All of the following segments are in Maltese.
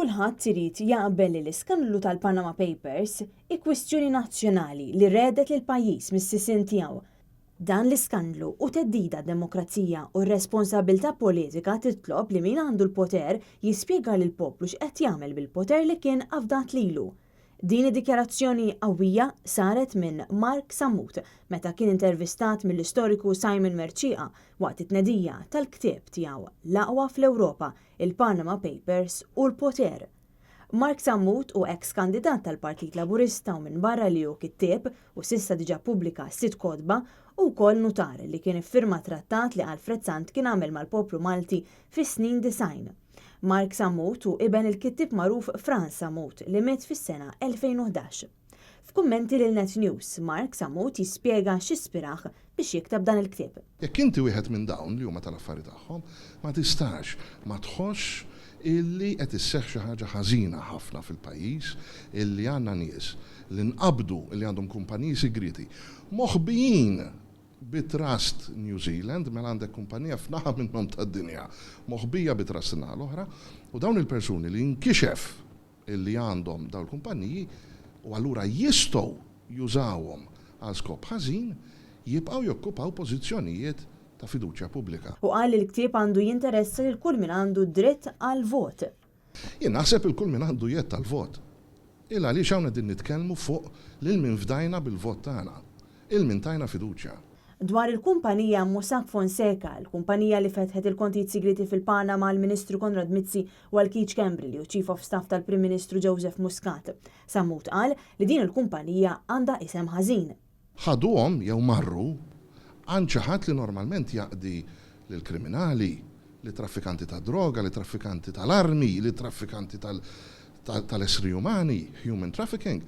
Kulħadd irid jaqbel li l-iskandlu tal-Panama Papers hi kwistjoni nazzjonali li redet lil pajjiż mis-sisien tiegħu. Dan l-iskandlu u teddida d-demokrazija u r-responsabilità politika titlob li min għandu l-poter jispjega lil poplu x'qed jagħmel bil-poter li kien avdat lilu. Din id-dikjarazzjoni qawwija saret minn Mark Sammut meta kien intervistat mill-istoriku Simon Merċieqa waqt it-tnedija tal-ktieb tiegħu l-aqwa fl-Ewropa, il-Panama Papers u l-poter. Mark Sammut u ex-kandidat tal-Partit Laburista u minn barra li hu kittieb u s'issa diġà pubblika 6 kotba u wkoll nutar li kien iffirma trattat li Alfred Sant kien għamel mal-poplu Malti fis-snin design. Mark Sammut u iben il-kittib magħruf Frans Sammut li miet fis-sena 2011. F'kummenti lil Net News, Mark Sammut jispjega x'ispiraħ biex jiktab dan il-ktieb. Jekk inti wieħed minn dawn li huma tal-affarijiet tagħhom, ma tistax ma tħoss illi qed isseħħ xi ħaġa ħażina ħafna fil-pajjiż illi għandna nies li nqabdu illi għandhom kumpaniji segreti moħbijin bit-Trust New Zealand, mela għandek kumpanija f'naħa minnhom tad-dinja moħbija bit-Trust in-naħa l-oħra, u dawn il-persuni li nkixef illi għandhom dawn il-kumpaniji u allura jistgħu jużawhom għal skop ħażin jibqgħu jokkupaw pożizzjonijiet ta' fiduċja pubblika. U qal li l-ktieb għandu jinteressa lil kull min għandu dritt għal vot. Jien naħseb il-kull min għandu jett tal-vot. Il għaliex hawn qegħdin nitkellmu fuq lil min fdajna bil-vot tagħna, il min tajna fiduċja. Dwar il-kumpanija Mossack Fonseca, il-kumpanija li fetħet il-kontijiet sigreti fil-Panama mal-Ministru Konrad Mizzi u għal-Keith Cambril u Chief of Staff tal-Prim Ministru Joseph Muscat. Sammut qal li din il-kumpanija għandha isem ħażin. Ħaduhom jew marru għand xi ħadd li normalment jaqdi lil kriminali, li traffikanti ta' droga, li traffikanti tal-armi, li traffikanti tal-essri umani, human trafficking,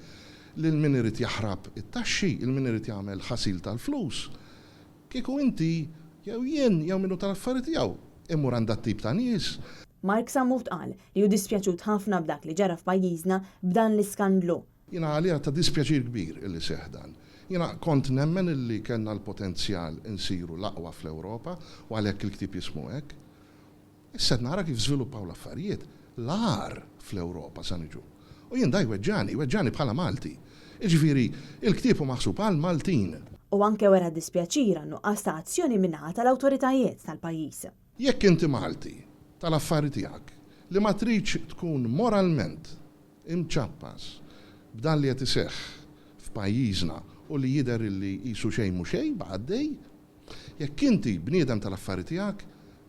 lil min irid jaħrab it-taxxi, il min irid jagħmel ħasil tal-flus. Kieku inti, jew jien, jew minnu tal-affarijiet jew immur għandha tip ta' nies. Mark Sammut qal li hu dispjaċut ħafna b'dak li ġara f'pajjiżna b'dan l-iskandlu. Jiena għalija ta' dispjaċir kbir illi seħ dan. Jiena kont nemmen illi kellna l-potenzjal insiru l-aqwa fl-Ewropa u għalhekk il-ktieb jismu hekk. Issa nara kif żviluppaw l-affarijiet l-ar fl-Ewropa sa niġu. U jien daj weġġani bħala Malti. Iġifieri, il-ktieb hu maħsub għal Maltin. U anke wara dispjaċira nuqqas ta' azzjoni minnaħa tal-awtoritajiet tal-pajjiż. Jekk inti Malti tal-affarijiet tiegħek li ma tridx tkun moralment imċappas b'dan li qed iseħħ f'pajjiżna u li jidher li qisu xejn mhu xejn b'għaddej, jekk inti bniedem tal-affarijiet tiegħek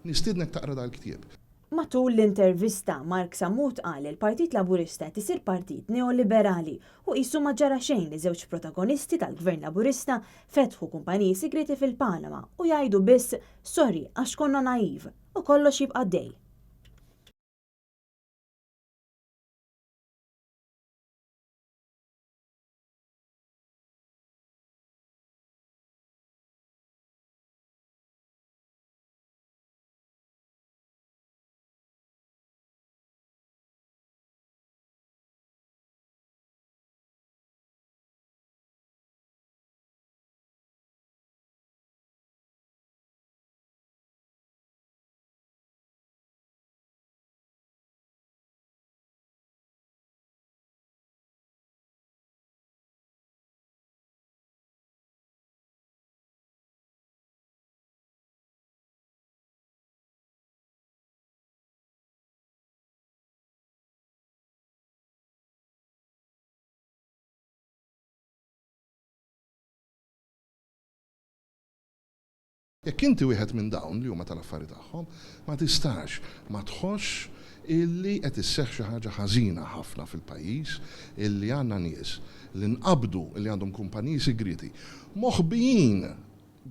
nistiednek taqra dal-ktieb. Matul l-intervista, Mark Sammut qal li l-Partit Laburista tisir partit neoliberali u qisu ma ġara xejn li żewġ protagonisti tal-Gvern Laburista fetħu kumpaniji segreti fil-Panama u jgħidu biss sorry għax konna naiv u kollox jibqa' dej. Jekk inti wieħed minn dawn li huma tal-affarijiet tagħhom, ma tistax ma tħoss illi qed isseħħ xi ħaġa ħażina ħafna fil-pajjiż illi għandna nies li nqabdu illi għandhom kumpaniji segreti moħbijin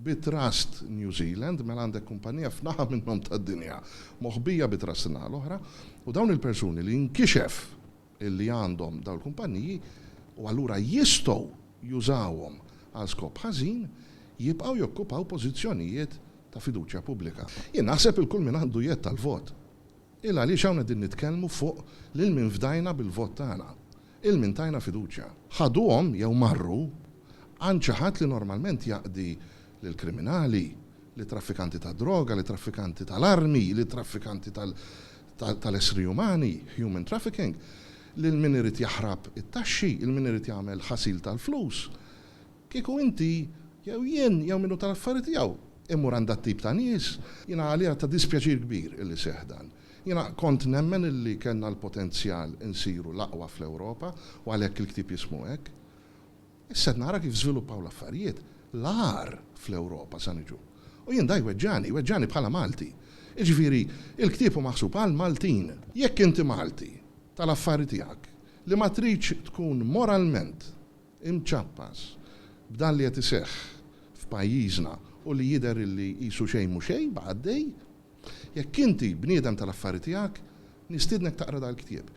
bit-Trust New Zealand, mela għandek kumpanija f'naħa minnhom tad-dinja moħbija bit-Trust in-naħa l-oħra, u dawn il-persuni li nkixef illi għandhom dawn il-kumpaniji u allura jistgħu jużawhom għal skop ħażin jibqgħu jokkupaw pożizzjonijiet ta' fiduċja pubblika. Jien naħseb il-kull min għandu jett tal-vot. Il għaliex hawn qegħdin nitkellmu fuq lil min fdajna bil-vot tagħna, il min tajna fiduċja. Ħaduhom jew marru għand xi ħadd li normalment jaqdi lil kriminali, li traffikanti ta' droga, li traffikanti tal-armi, li traffikanti tal-essri umani, human trafficking, l-min irid jaħrab it-taxxi, il-min irid jagħmel ħasil tal-flus. Kieku inti, jew jien, jew minnu tal-affarijiet jew immur għandha tip ta' nies, jiena għalija ta' dispjaċir kbir illi seħdan. Jiena kont nemmen illi kellna l-potenzjal insiru l-aqwa fl-Ewropa u għalhekk il-ktieb jismu hekk. Issa nara kif żviluppaw l-affarijiet l-ar fl-Ewropa sa niġu. U jien daj weġġani bħala Malti. Iġifieri, il-ktieb hu maħsub għal Maltin. Jekk inti Malti tal-affarijiet tiegħek li ma tridx tkun moralment imċappas b'dan li qed iseħħ f'pajjiżna u li jidher li qisu xejn mhu xejn baqgħaddej, jekk inti bniedem tal-affarijiet tiegħek, nistiednek taqra dal-ktieb.